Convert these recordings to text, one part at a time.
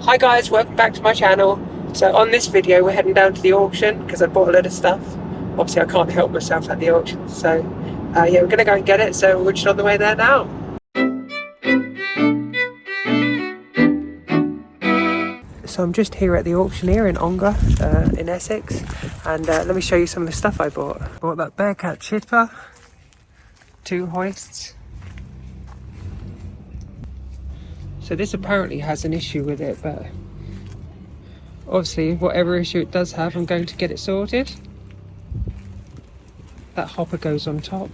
Hi guys, welcome back to my channel. So on this video we're heading down to the auction because I bought a load of stuff. Obviously I can't help myself at the auction, so yeah, we're going to go and get it, so we're just on the way there now. So I'm just here at the auctioneer in Ongar, in Essex, and let me show you some of the stuff I bought. Bought that Bearcat chipper, 2 hoists. So this apparently has an issue with it, but obviously whatever issue it does have, I'm going to get it sorted. That hopper goes on top.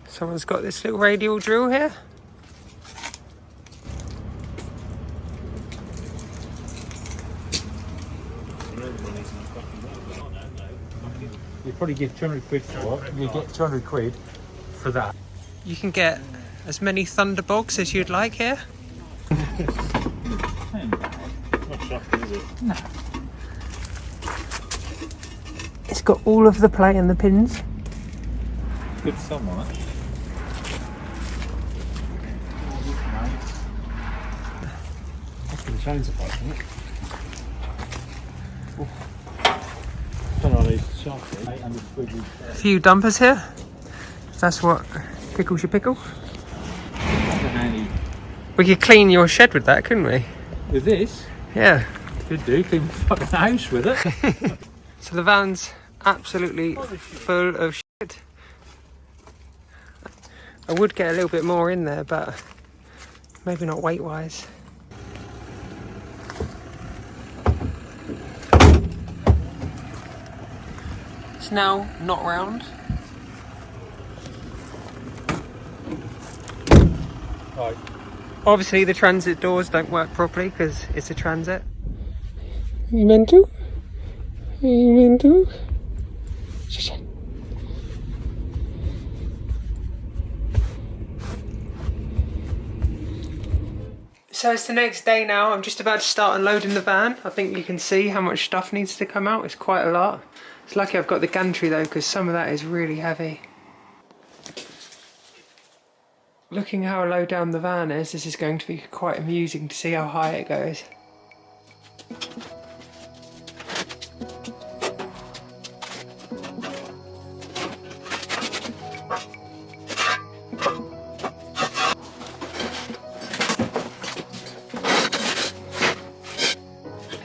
Someone's got this little radial drill here. You probably give 200 quid for it, you get 200 quid for that. You can get as many thunderbolts as you'd like here. Not shocking, is it? No. It's got all of the plate and the pins. Good somewhat. That's going to change the price, isn't it? Don't know these shocking. 800 quid. A few dumpers here. That's what pickles your pickle. We could clean your shed with that, couldn't we? With this? Yeah. Could do, clean the fucking house with it. So the van's absolutely full of shit. I would get a little bit more in there, but maybe not weight wise. It's now not round. Right. Obviously the transit doors don't work properly because it's a transit. Are you mental? Are you mental? So it's the next day now. I'm just about to start unloading the van. I think you can see how much stuff needs to come out. It's quite a lot. It's lucky I've got the gantry though, because some of that is really heavy. Looking how low down the van is, this is going to be quite amusing to see how high it goes.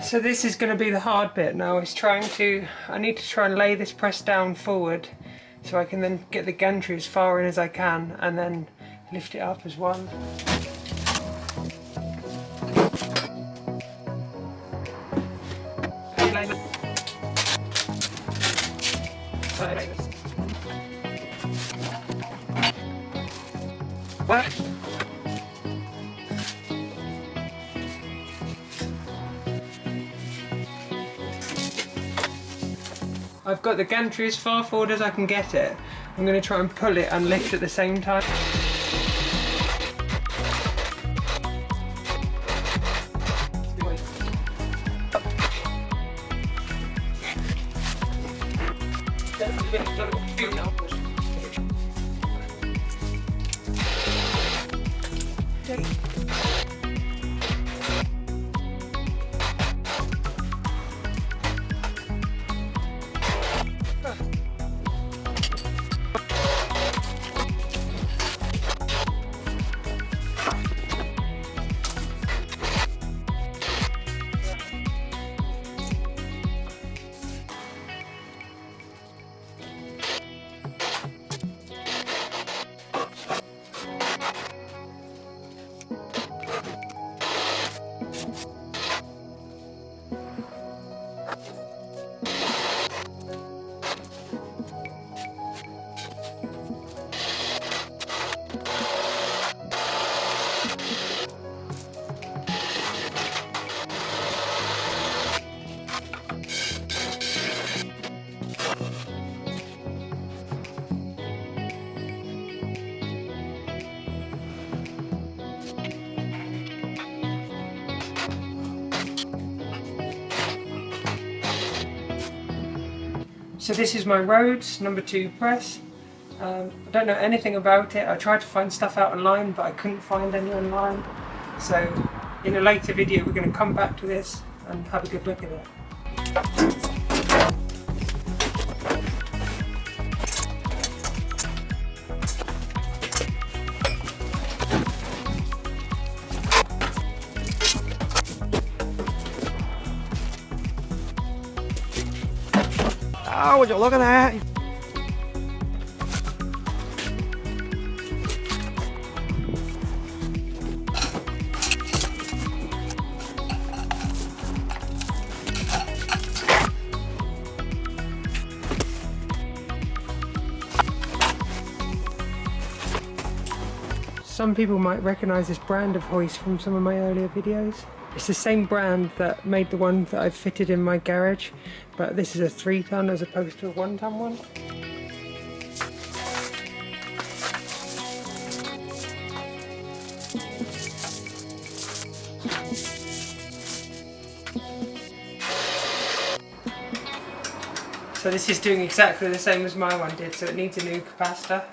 So this is going to be the hard bit now, is I need to try and lay this press down forward so I can then get the gantry as far in as I can and then lift it up as one. What? I've got the gantry as far forward as I can get it. I'm going to try and pull it and lift at the same time. So this is my Rhodes number 2 press. I don't know anything about it. I tried to find stuff out online, but I couldn't find any online. So in a later video we're going to come back to this and have a good look at it. Oh, would you look at that? Some people might recognise this brand of hoist from some of my earlier videos. It's the same brand that made the one that I've fitted in my garage, but this is a 3-ton as opposed to a 1-ton one. So this is doing exactly the same as my one did, so it needs a new capacitor.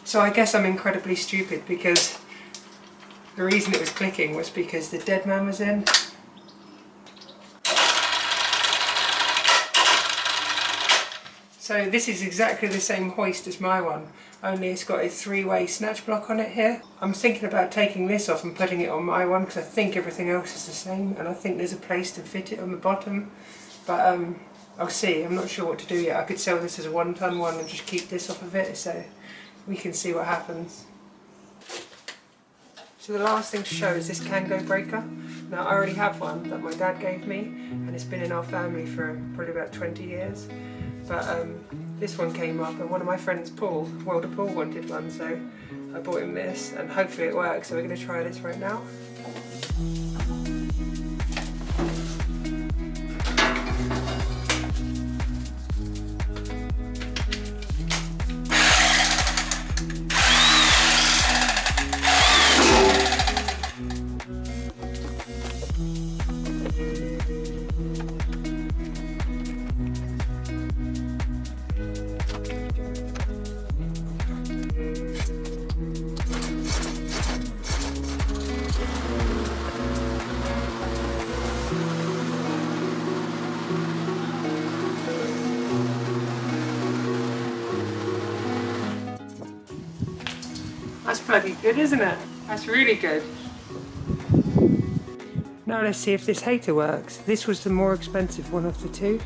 So I guess I'm incredibly stupid because the reason it was clicking was because the dead man was in. So this is exactly the same hoist as my one, only it's got a 3-way snatch block on it here. I'm thinking about taking this off and putting it on my one because I think everything else is the same, and I think there's a place to fit it on the bottom. But I'll see, I'm not sure what to do yet. I could sell this as a 1-ton one and just keep this off of it, so we can see what happens. So the last thing to show is this Kango breaker. Now I already have one that my dad gave me, and it's been in our family for probably about 20 years. But this one came up, and one of my friends, Paul, welder Paul, wanted one, so I bought him this, and hopefully it works. So we're going to try this right now. That's bloody good, isn't it? That's really good. Now let's see if this hater works. This was the more expensive one of the two.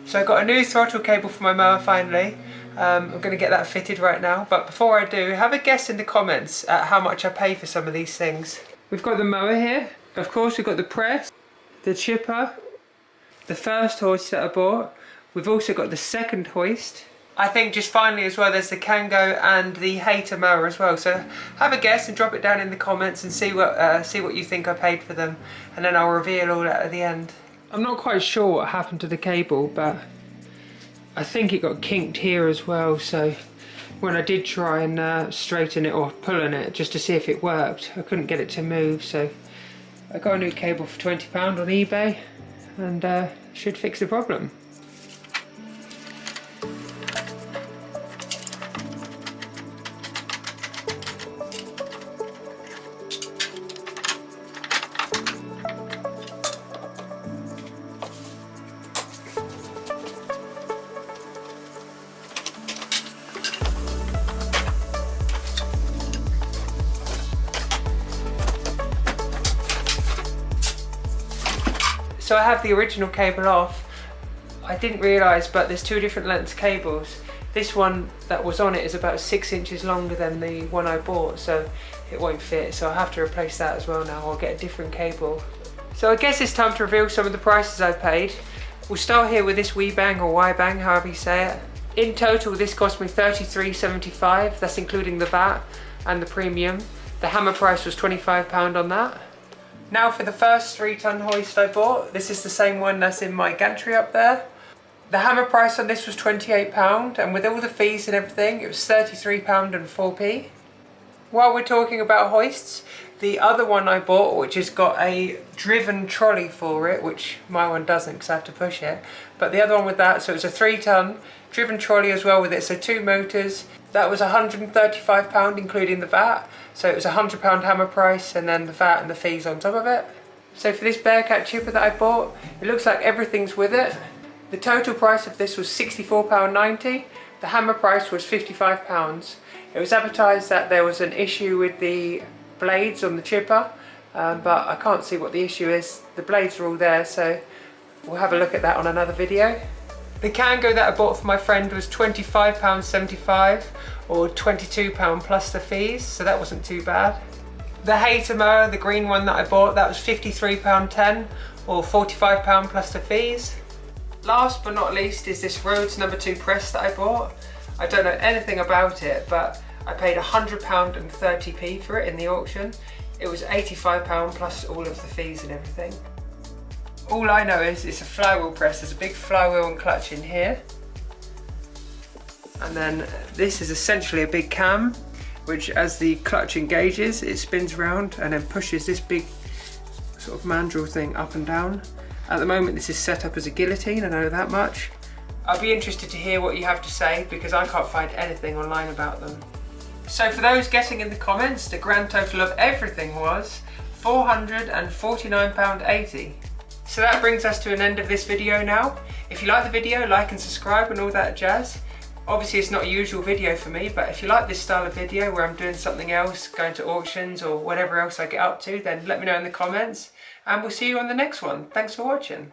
So I got a new throttle cable for my mower finally. I'm going to get that fitted right now, but before I do, have a guess in the comments at how much I pay for some of these things. We've got the mower here, of course we've got the press, the chipper, the first hoist that I bought. We've also got the second hoist. I think just finally as well there's the Kango and the hater mower as well. So have a guess and drop it down in the comments and see what you think I paid for them, and then I'll reveal all that at the end. I'm not quite sure what happened to the cable, but I think it got kinked here as well, so when I did try and straighten it or pull on it just to see if it worked, I couldn't get it to move, so I got a new cable for £20 on eBay, and should fix the problem. So I have the original cable off. I didn't realise, but there's two different lengths cables. This one that was on it is about 6 inches longer than the one I bought, so it won't fit. So I'll have to replace that as well now, or get a different cable. So I guess it's time to reveal some of the prices I paid. We'll start here with this WeBang or Y-Bang, however you say it. In total, this cost me $33.75. That's including the VAT and the premium. The hammer price was £25 on that. Now for the first 3-ton hoist I bought. This is the same one that's in my gantry up there. The hammer price on this was £28, and with all the fees and everything, it was £33 and 4p. While we're talking about hoists, the other one I bought, which has got a driven trolley for it, which my one doesn't because I have to push it, but the other one with that, so it's a 3-ton driven trolley as well with it, so 2 motors. That was £135 including the VAT, so it was a £100 hammer price and then the VAT and the fees on top of it. So for this Bearcat chipper that I bought, it looks like everything's with it. The total price of this was £64.90. The hammer price was £55. It was advertised that there was an issue with the blades on the chipper, but I can't see what the issue is. The blades are all there, so we'll have a look at that on another video. The Kango that I bought for my friend was £25.75 or £22 plus the fees, so that wasn't too bad. The Hater mower, the green one that I bought, that was £53.10 or £45 plus the fees. Last but not least is this Rhodes No. 2 press that I bought. I don't know anything about it, but I paid £100 and 30p for it in the auction. It was £85 plus all of the fees and everything. All I know is it's a flywheel press. There's a big flywheel and clutch in here. And then this is essentially a big cam, which as the clutch engages, it spins around and then pushes this big sort of mandrel thing up and down. At the moment this is set up as a guillotine, I know that much. I'll be interested to hear what you have to say because I can't find anything online about them. So for those guessing in the comments, the grand total of everything was £449.80. So that brings us to an end of this video now. If you like the video, like and subscribe and all that jazz. Obviously it's not a usual video for me, but if you like this style of video where I'm doing something else, going to auctions or whatever else I get up to, then let me know in the comments. And we'll see you on the next one. Thanks for watching.